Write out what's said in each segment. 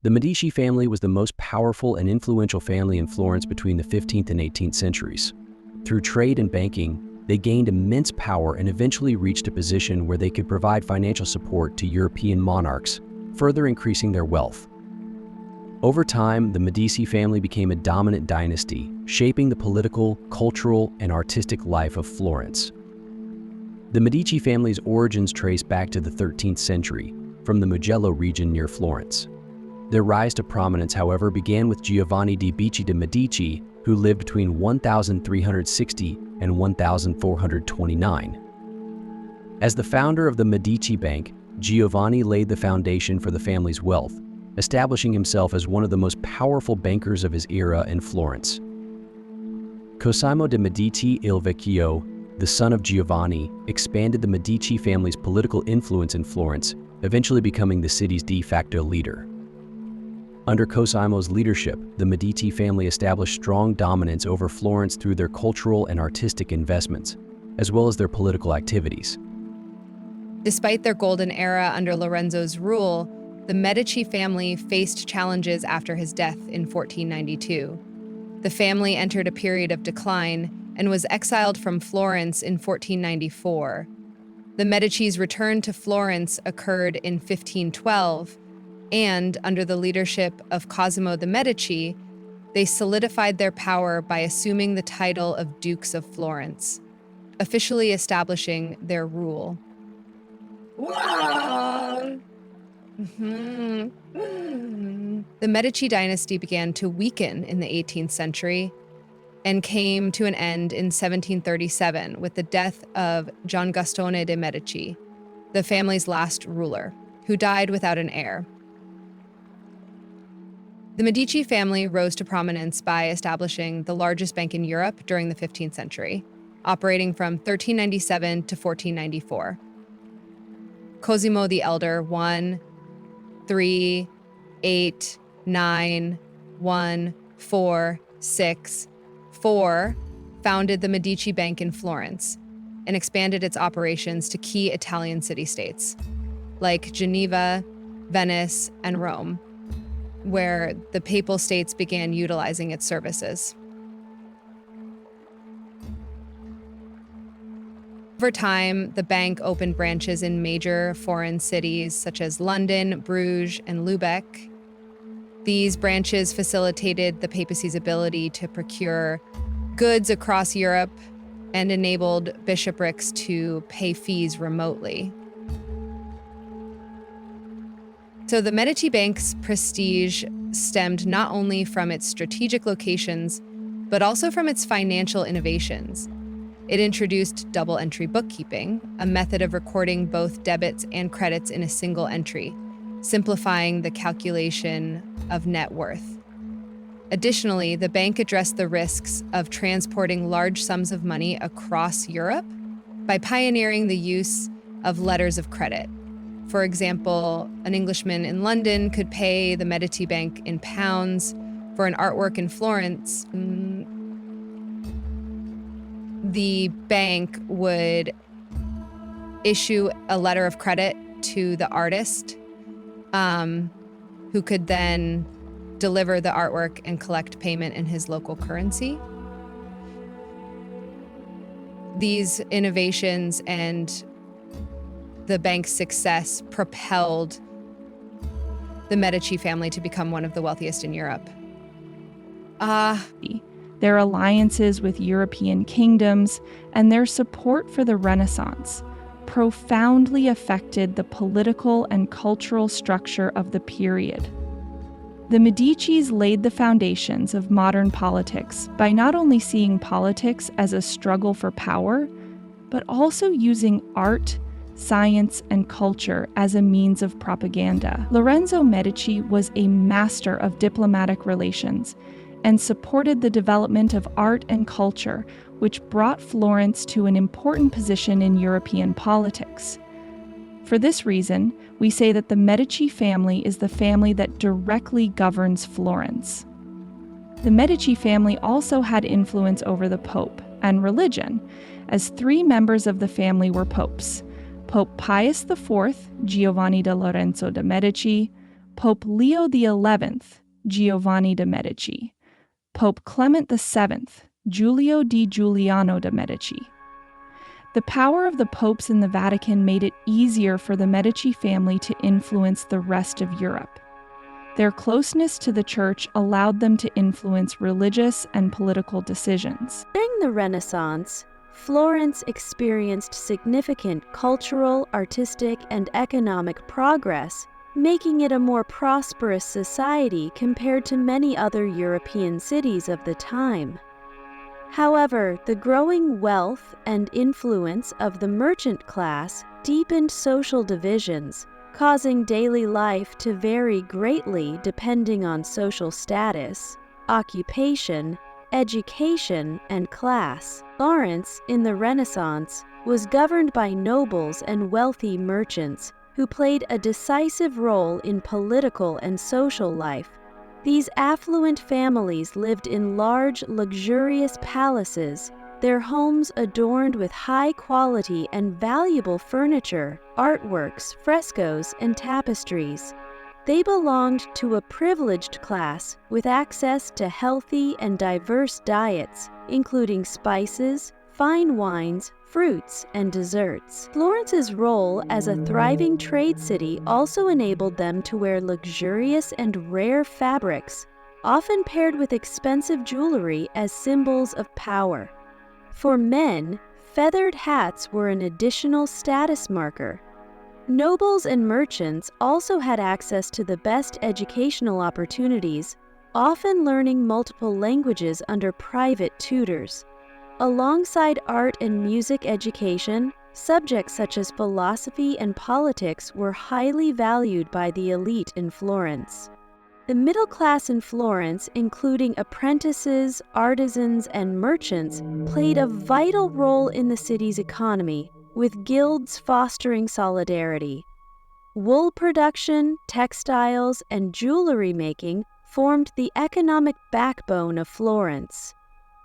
The Medici family was the most powerful and influential family in Florence between the 15th and 18th centuries. Through trade and banking, they gained immense power and eventually reached a position where they could provide financial support to European monarchs, further increasing their wealth. Over time, the Medici family became a dominant dynasty, shaping the political, cultural, and artistic life of Florence. The Medici family's origins trace back to the 13th century, from the Mugello region near Florence. Their rise to prominence, however, began with Giovanni di Bicci de' Medici, who lived between 1360 and 1429. As the founder of the Medici Bank, Giovanni laid the foundation for the family's wealth, establishing himself as one of the most powerful bankers of his era in Florence. Cosimo de' Medici il Vecchio, the son of Giovanni, expanded the Medici family's political influence in Florence, eventually becoming the city's de facto leader. Under Cosimo's leadership, the Medici family established strong dominance over Florence through their cultural and artistic investments, as well as their political activities. Despite their golden era under Lorenzo's rule, the Medici family faced challenges after his death in 1492. The family entered a period of decline and was exiled from Florence in 1494. The Medici's return to Florence occurred in 1512, and under the leadership of Cosimo de' Medici, they solidified their power by assuming the title of Dukes of Florence, officially establishing their rule. The Medici dynasty began to weaken in the 18th century and came to an end in 1737 with the death of Giangastone de' Medici, the family's last ruler, who died without an heir. The Medici family rose to prominence by establishing the largest bank in Europe during the 15th century, operating from 1397 to 1494. Cosimo the Elder, 1, 3, 8, 9, 1, 4, 6, 4, founded the Medici Bank in Florence and expanded its operations to key Italian city-states like Geneva, Venice, and Rome, where the Papal States began utilizing its services. Over time, the bank opened branches in major foreign cities such as London, Bruges, and Lubeck. These branches facilitated the papacy's ability to procure goods across Europe and enabled bishoprics to pay fees remotely. So the Medici Bank's prestige stemmed not only from its strategic locations, but also from its financial innovations. It introduced double-entry bookkeeping, a method of recording both debits and credits in a single entry, simplifying the calculation of net worth. Additionally, the bank addressed the risks of transporting large sums of money across Europe by pioneering the use of letters of credit. For example, an Englishman in London could pay the Medici Bank in pounds for an artwork in Florence. The bank would issue a letter of credit to the artist, who could then deliver the artwork and collect payment in his local currency. These innovations and the bank's success propelled the Medici family to become one of the wealthiest in Europe. Their alliances with European kingdoms and their support for the Renaissance profoundly affected the political and cultural structure of the period. The Medicis laid the foundations of modern politics by not only seeing politics as a struggle for power, but also using art, science, and culture as a means of propaganda. Lorenzo Medici was a master of diplomatic relations and supported the development of art and culture, which brought Florence to an important position in European politics. For this reason, we say that the Medici family is the family that directly governs Florence. The Medici family also had influence over the Pope and religion, as 3 members of the family were popes: Pope Pius IV, Giovanni da Lorenzo de' Medici, Pope Leo XI, Giovanni de' Medici, Pope Clement VII, Giulio di Giuliano de' Medici. The power of the popes in the Vatican made it easier for the Medici family to influence the rest of Europe. Their closeness to the church allowed them to influence religious and political decisions. During the Renaissance, Florence experienced significant cultural, artistic, and economic progress, making it a more prosperous society compared to many other European cities of the time. However, the growing wealth and influence of the merchant class deepened social divisions, causing daily life to vary greatly depending on social status, occupation, education, and class. Florence, in the Renaissance, was governed by nobles and wealthy merchants who played a decisive role in political and social life. These affluent families lived in large, luxurious palaces, their homes adorned with high-quality and valuable furniture, artworks, frescoes, and tapestries. They belonged to a privileged class with access to healthy and diverse diets, including spices, fine wines, fruits, and desserts. Florence's role as a thriving trade city also enabled them to wear luxurious and rare fabrics, often paired with expensive jewelry as symbols of power. For men, feathered hats were an additional status marker. Nobles and merchants also had access to the best educational opportunities, often learning multiple languages under private tutors. Alongside art and music education, subjects such as philosophy and politics were highly valued by the elite in Florence. The middle class in Florence, including apprentices, artisans, and merchants, played a vital role in the city's economy, with guilds fostering solidarity. Wool production, textiles, and jewelry making formed the economic backbone of Florence.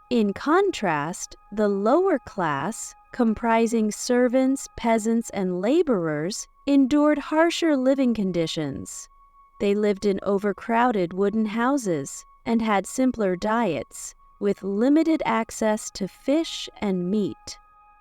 In contrast, the lower class, comprising servants, peasants, and laborers, endured harsher living conditions. They lived in overcrowded wooden houses and had simpler diets, with limited access to fish and meat.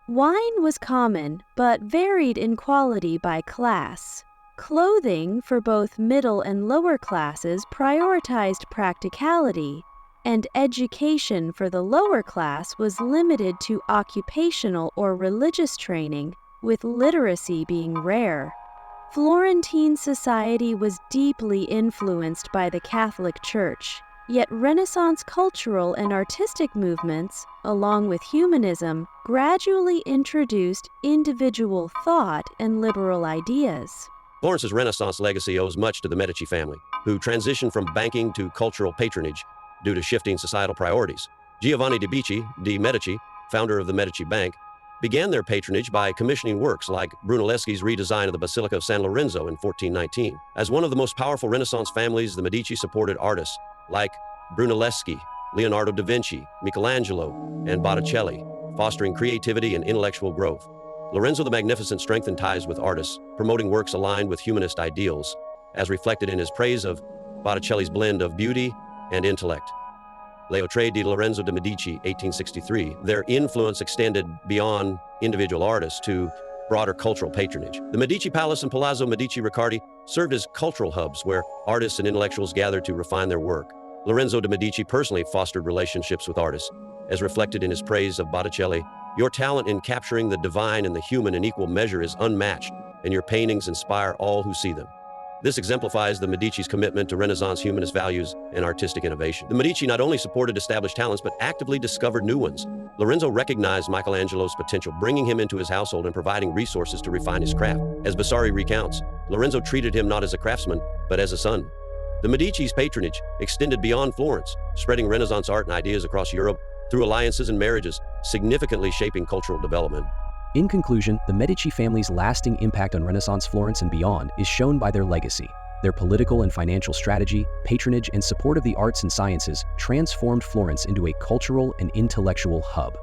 Wine was common, but varied in quality by class. Clothing for both middle and lower classes prioritized practicality, and education for the lower class was limited to occupational or religious training, with literacy being rare. Florentine society was deeply influenced by the Catholic Church, yet Renaissance cultural and artistic movements, along with humanism, gradually introduced individual thought and liberal ideas. Florence's Renaissance legacy owes much to the Medici family, who transitioned from banking to cultural patronage due to shifting societal priorities. Giovanni de' Medici, founder of the Medici Bank, began their patronage by commissioning works like Brunelleschi's redesign of the Basilica of San Lorenzo in 1419. As one of the most powerful Renaissance families, the Medici supported artists like Brunelleschi, Leonardo da Vinci, Michelangelo, and Botticelli, fostering creativity and intellectual growth. Lorenzo the Magnificent strengthened ties with artists, promoting works aligned with humanist ideals, as reflected in his praise of Botticelli's blend of beauty and intellect. Leo III di Lorenzo de' Medici, 1863, their influence extended beyond individual artists to broader cultural patronage. The Medici Palace and Palazzo Medici Riccardi served as cultural hubs where artists and intellectuals gathered to refine their work. Lorenzo de' Medici personally fostered relationships with artists, as reflected in his praise of Botticelli. Your talent in capturing the divine and the human in equal measure is unmatched, and your paintings inspire all who see them. This exemplifies the Medici's commitment to Renaissance humanist values and artistic innovation. The Medici not only supported established talents, but actively discovered new ones. Lorenzo recognized Michelangelo's potential, bringing him into his household and providing resources to refine his craft. As Vasari recounts, Lorenzo treated him not as a craftsman, but as a son. The Medici's patronage extended beyond Florence, spreading Renaissance art and ideas across Europe through alliances and marriages, significantly shaping cultural development. In conclusion, the Medici family's lasting impact on Renaissance Florence and beyond is shown by their legacy. Their political and financial strategy, patronage, and support of the arts and sciences transformed Florence into a cultural and intellectual hub.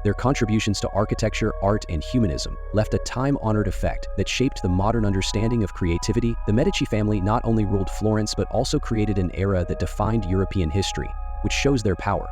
Their contributions to architecture, art, and humanism left a time-honored effect that shaped the modern understanding of creativity. The Medici family not only ruled Florence but also created an era that defined European history, which shows their power.